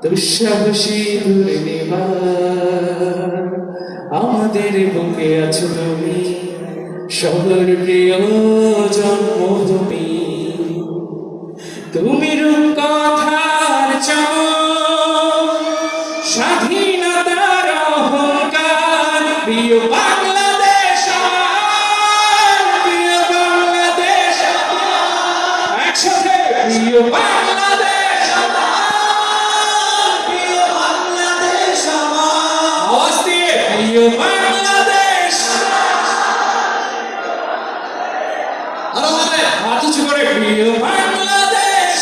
দুঃসাহসী দুর্নিবার আমাদের বুকে আছো তুমি, সবার প্রিয় জন্মভূমি। তুমি রূপকথার চমক, স্বাধীনতার অহংকার, প্রিয় বাংলাদেশ আমার, প্রিয় বাংলাদেশ আমার, একসাথে প্রিয় বাংলাদেশ আমার, প্রিয় বাংলাদেশ আমার, আওয়াজ দিয়ে প্রিয় বাংলাদেশ। আরো বলে হাত উঁচু করে প্রিয় বাংলাদেশ,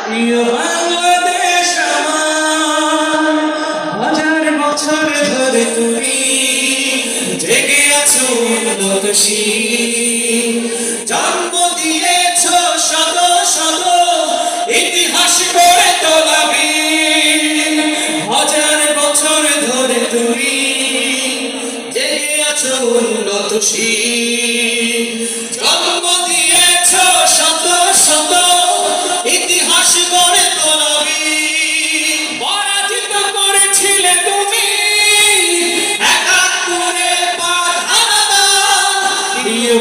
প্রিয় বাংলাদেশ আমার। হাজার বছর ধরে তুমি জেগে আছো উন্নতশীল, জন্ম দিয়েছ শত শত ইতিহাস গড়ে তোলা বীর। হাজার বছর ধরে তুমি জেগে আছো উন্নতশীল, জন্ম দিয়েছ শত শত ইতিহাস গড়ে তোলা বীর। পরাজিত করেছিলে তুমি একাত্তরে পাঠান, প্রিয়